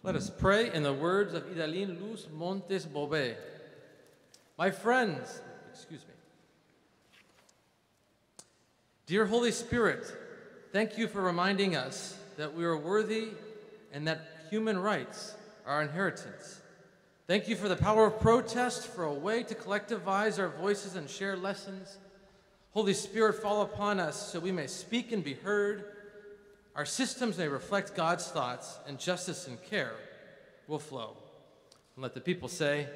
Let us pray in the words of Idalin Luz Montes Bobe. My friends, Dear Holy Spirit, thank you for reminding us that we are worthy and that human rights are our inheritance. Thank you for the power of protest, for a way to collectivize our voices and share lessons. Holy Spirit, fall upon us so we may speak and be heard. Our systems may reflect God's thoughts, and justice and care will flow. And let the people say,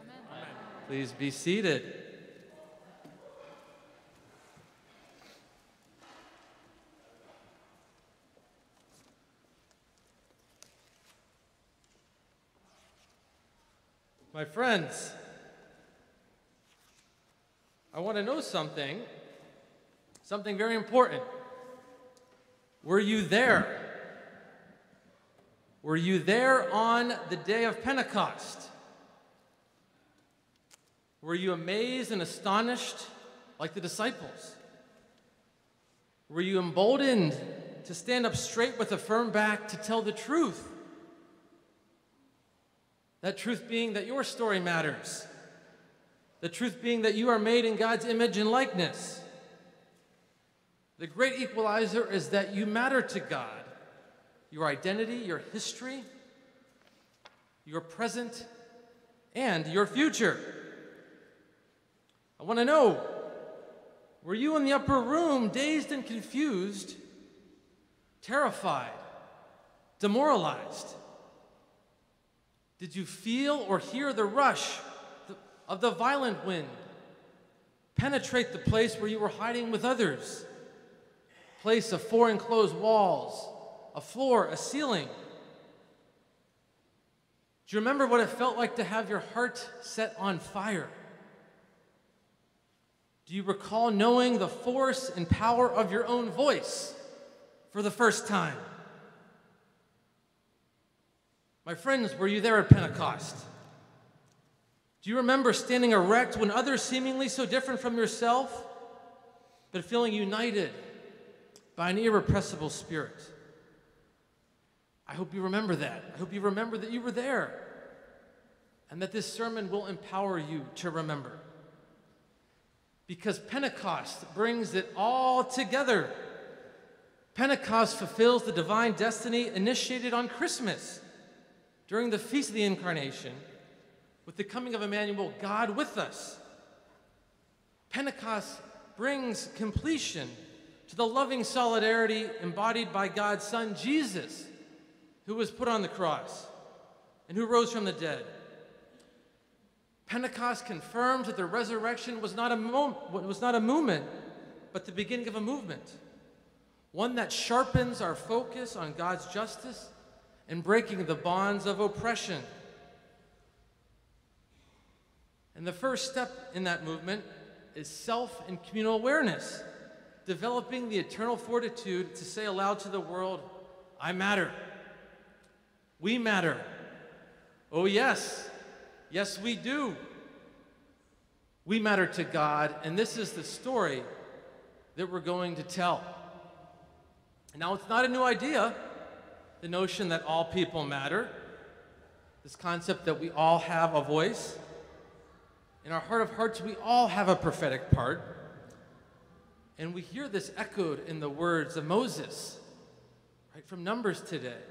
Amen. Please be seated. My friends, I want to know something very important. Were you there? Were you there on the day of Pentecost? Were you amazed and astonished like the disciples? Were you emboldened to stand up straight with a firm back to tell the truth? That truth being that your story matters. The truth being that you are made in God's image and likeness. The great equalizer is that you matter to God. Your identity, your history, your present, and your future. I want to know, were you in the upper room dazed and confused, terrified, demoralized? Did you feel or hear the rush of the violent wind penetrate the place where you were hiding with others? Place of four enclosed walls, a floor, a ceiling. Do you remember what it felt like to have your heart set on fire? Do you recall knowing the force and power of your own voice for the first time? My friends, were you there at Pentecost? Do you remember standing erect when others seemingly so different from yourself, but feeling united by an irrepressible spirit? I hope you remember that. I hope you remember that you were there, and that this sermon will empower you to remember. Because Pentecost brings it all together. Pentecost fulfills the divine destiny initiated on Christmas, during the Feast of the Incarnation, with the coming of Emmanuel, God with us. Pentecost brings completion to the loving solidarity embodied by God's Son, Jesus, who was put on the cross and who rose from the dead. Pentecost confirms that the resurrection was not a movement, but the beginning of a movement, one that sharpens our focus on God's justice and breaking the bonds of oppression. And the first step in that movement is self and communal awareness, developing the eternal fortitude to say aloud to the world, I matter. We matter. Oh yes, yes we do. We matter to God, and this is the story that we're going to tell. Now, it's not a new idea, the notion that all people matter, this concept that we all have a voice. In our heart of hearts, we all have a prophetic part. And we hear this echoed in the words of Moses, right from Numbers today.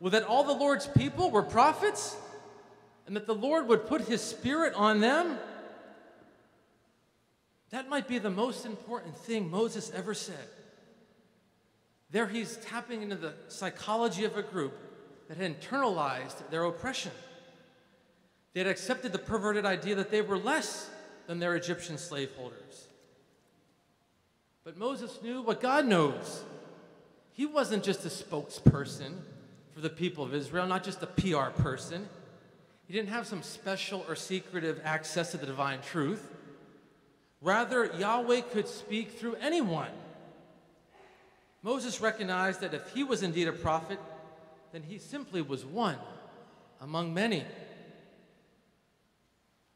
Well, that all the Lord's people were prophets, and that the Lord would put his Spirit on them. That might be the most important thing Moses ever said. There he's tapping into the psychology of a group that had internalized their oppression. They had accepted the perverted idea that they were less than their Egyptian slaveholders. But Moses knew what God knows. He wasn't just a spokesperson for the people of Israel, not just a PR person. He didn't have some special or secretive access to the divine truth. Rather, Yahweh could speak through anyone. Moses recognized that if he was indeed a prophet, then he simply was one among many.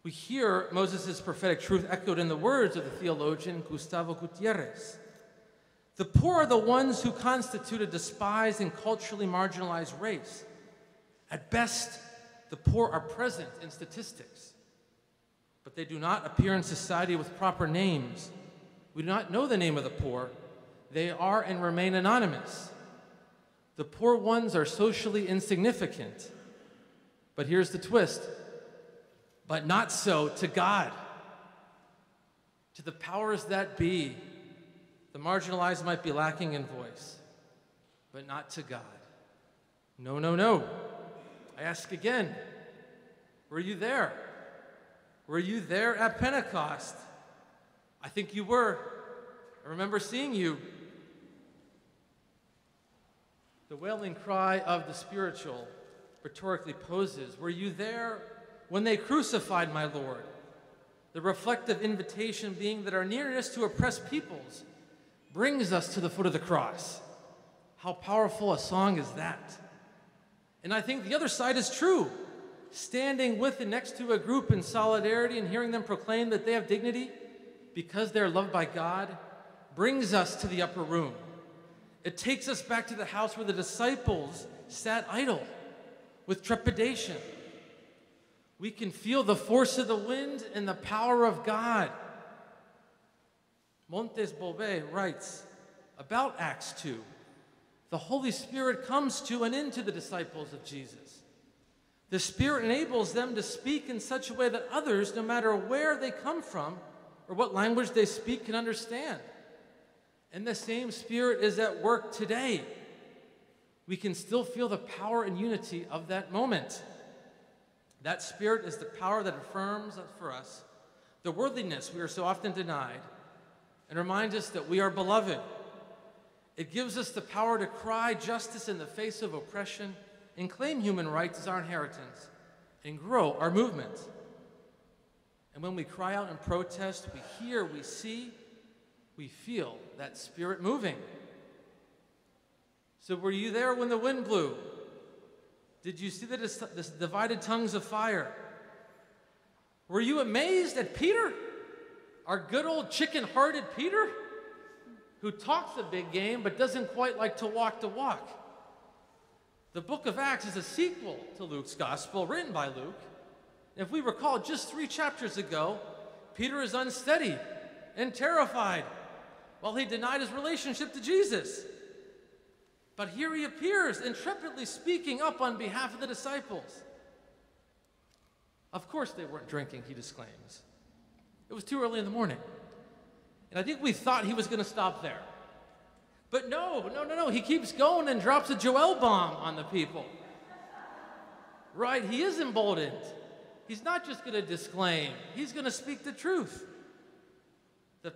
We hear Moses' prophetic truth echoed in the words of the theologian Gustavo Gutierrez. The poor are the ones who constitute a despised and culturally marginalized race, At best, the poor are present in statistics, but they do not appear in society with proper names. We do not know the name of the poor. They are and remain anonymous. The poor ones are socially insignificant. But here's the twist. But not so to God. To the powers that be, the marginalized might be lacking in voice, but not to God. No, no, no. I ask again, were you there? Were you there at Pentecost? I think you were. I remember seeing you. The wailing cry of the spiritual rhetorically poses, were you there when they crucified my Lord? The reflective invitation being that our nearness to oppressed peoples brings us to the foot of the cross. How powerful a song is that? And I think the other side is true. Standing with and next to a group in solidarity and hearing them proclaim that they have dignity because they're loved by God brings us to the upper room. It takes us back to the house where the disciples sat idle with trepidation. We can feel the force of the wind and the power of God. Montes Bobe writes about Acts 2. The Holy Spirit comes to and into the disciples of Jesus. The Spirit enables them to speak in such a way that others, no matter where they come from or what language they speak, can understand. And the same Spirit is at work today. We can still feel the power and unity of that moment. That Spirit is the power that affirms for us the worthiness we are so often denied and reminds us that we are beloved. It gives us the power to cry justice in the face of oppression and claim human rights as our inheritance and grow our movement. And when we cry out in protest, we hear, we see, we feel that Spirit moving. So were you there when the wind blew? Did you see the divided tongues of fire? Were you amazed at Peter? Our good old chicken-hearted Peter? Who talks a big game but doesn't quite like to walk the walk. The book of Acts is a sequel to Luke's gospel, written by Luke. If we recall, just 3 chapters ago, Peter is unsteady and terrified while he denied his relationship to Jesus. But here he appears, intrepidly speaking up on behalf of the disciples. Of course they weren't drinking, he disclaims. It was too early in the morning. And I think we thought he was going to stop there. But no. He keeps going and drops a Joel bomb on the people. Right? He is emboldened. He's not just going to disclaim. He's going to speak the truth. The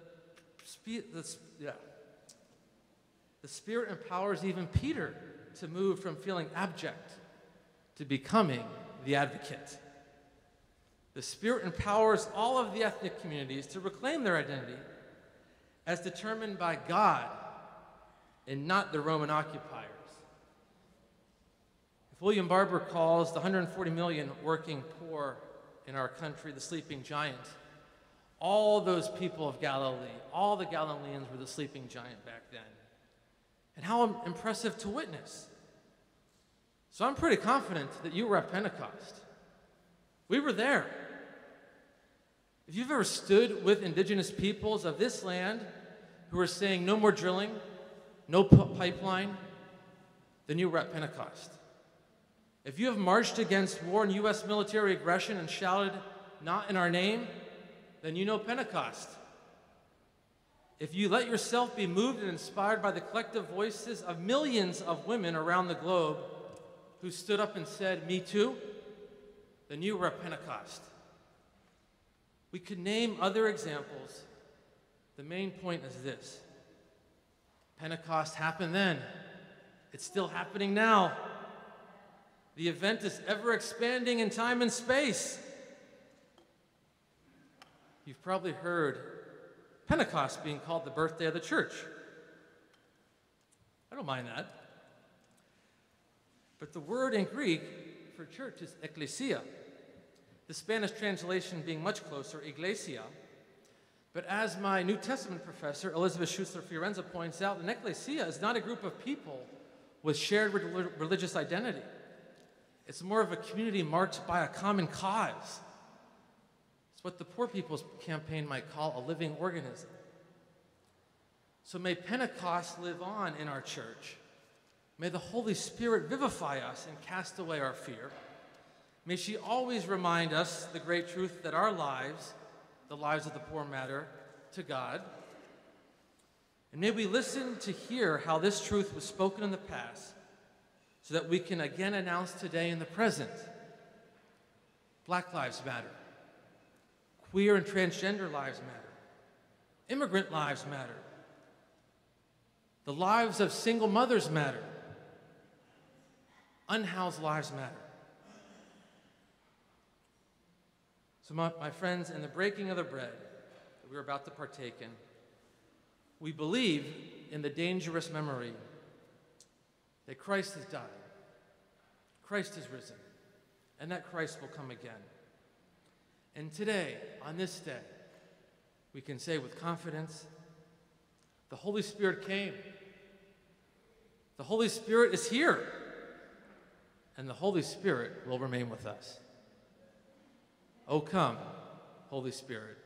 Spirit empowers even Peter to move from feeling abject to becoming the advocate. The Spirit empowers all of the ethnic communities to reclaim their identity as determined by God and not the Roman occupiers. If William Barber calls the 140 million working poor in our country the sleeping giant, all those people of Galilee, all the Galileans were the sleeping giant back then. And how impressive to witness. So I'm pretty confident that you were at Pentecost. We were there. If you've ever stood with indigenous peoples of this land who are saying no more drilling, no pipeline, then you were at Pentecost. If you have marched against war and U.S. military aggression and shouted, "Not in our name," then you know Pentecost. If you let yourself be moved and inspired by the collective voices of millions of women around the globe who stood up and said, "Me too," then you were at Pentecost. We could name other examples. The main point is this. Pentecost happened then. It's still happening now. The event is ever expanding in time and space. You've probably heard Pentecost being called the birthday of the church. I don't mind that. But the word in Greek for church is ekklesia. The Spanish translation being much closer, iglesia. But as my New Testament professor, Elizabeth Schuster-Fiorenza, points out, an ekklesia is not a group of people with shared religious identity. It's more of a community marked by a common cause. It's what the Poor People's Campaign might call a living organism. So may Pentecost live on in our church. May the Holy Spirit vivify us and cast away our fear. May she always remind us the great truth that our lives, the lives of the poor, matter to God. And may we listen to hear how this truth was spoken in the past so that we can again announce today in the present. Black lives matter. Queer and transgender lives matter. Immigrant lives matter. The lives of single mothers matter. Unhoused lives matter. So my friends, in the breaking of the bread that we're about to partake in, we believe in the dangerous memory that Christ has died, Christ has risen, and that Christ will come again. And today, on this day, we can say with confidence, the Holy Spirit came. The Holy Spirit is here, and the Holy Spirit will remain with us. Oh, come, Holy Spirit.